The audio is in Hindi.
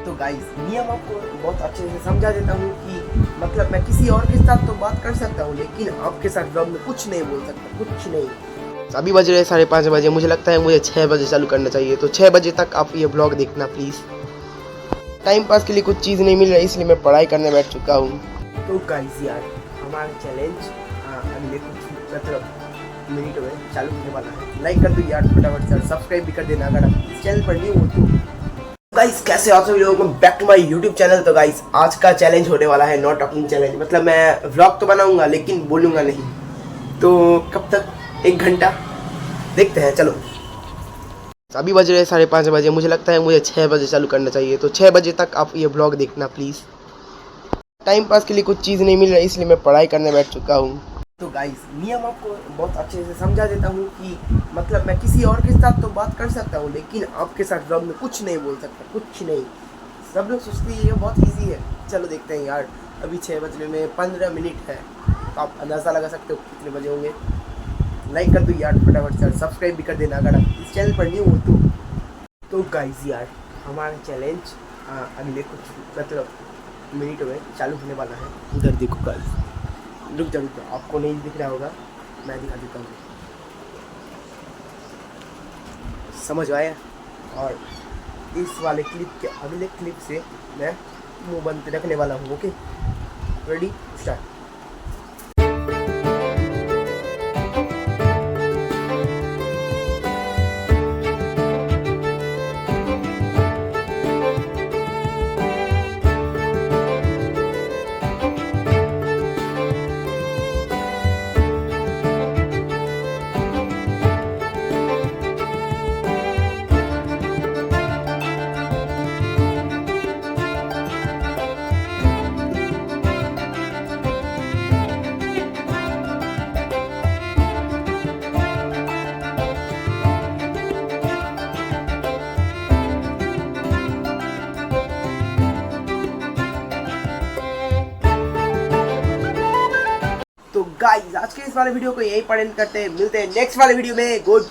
तो गाइस नियम आपको बहुत अच्छे से समझा देता हूँ कि मतलब मैं किसी और के साथ तो बात कर सकता हूँ लेकिन आपके साथ ब्लॉग में कुछ नहीं बोल सकता, कुछ नहीं। अभी बज रहे 5:30 बजे, मुझे लगता है मुझे 6 बजे चालू करना चाहिए, तो 6 बजे तक आप ये ब्लॉग देखना प्लीज़। टाइम पास के लिए कुछ चीज़ नहीं मिल रहा इसलिए मैं पढ़ाई करने बैठ चुका हूँ। तो गाइस यार हमारा चैलेंज अगले कुछ मतलब मिनट में चालू होने वाला है। लाइक कर दो यार फटाफट से, सब्सक्राइब भी कर देना अगर आप इस चैनल पर न्यू हो तो। गाइस कैसे आप सभी लोगों को back to my YouTube channel. तो गाइस आज का चैलेंज होने वाला है नो टॉकिंग चैलेंज। मतलब मैं व्लॉग तो बनाऊंगा लेकिन बोलूंगा नहीं। तो कब तक, 1 घंटा देखते हैं, चलो। अभी बज रहे 5:30 बजे, मुझे लगता है मुझे 6 बजे चालू करना चाहिए, तो 6 बजे तक आप ये ब्लॉग देखना प्लीज़। टाइम पास के लिए कुछ चीज़ नहीं मिल रहा इसलिए मैं पढ़ाई करने बैठ चुका हूँ। तो गाइस नियम आपको बहुत अच्छे से समझा देता हूँ कि मतलब मैं किसी और के साथ तो बात कर सकता हूँ लेकिन आपके साथ ब्लॉग में कुछ नहीं बोल सकता, कुछ नहीं। सब लोग सोचते हैं ये बहुत इजी है। चलो देखते हैं यार। अभी 6 बजने में 15 मिनट है, तो आप अंदाज़ा लगा सकते हो कितने बजे होंगे। लाइक कर दो यार फटाफट से, सब्सक्राइब भी कर देना अगर आप इस चैनल पर न्यू हो तो गाइस यार हमारा चैलेंज अगले कुछ मतलब मिनट में चालू होने वाला है। उधर देखो गाइस, रुक जा, आपको नहीं दिख रहा होगा, मैं दिखा देता हूँ, समझ आया। और इस वाले क्लिप के अगले क्लिप से मैं मुंह बंद रखने वाला हूँ। Okay, ready, start. तो गाइस आज के इस वाले वीडियो को यही पढ़ करते हैं, मिलते हैं नेक्स्ट वाले वीडियो में। गुड।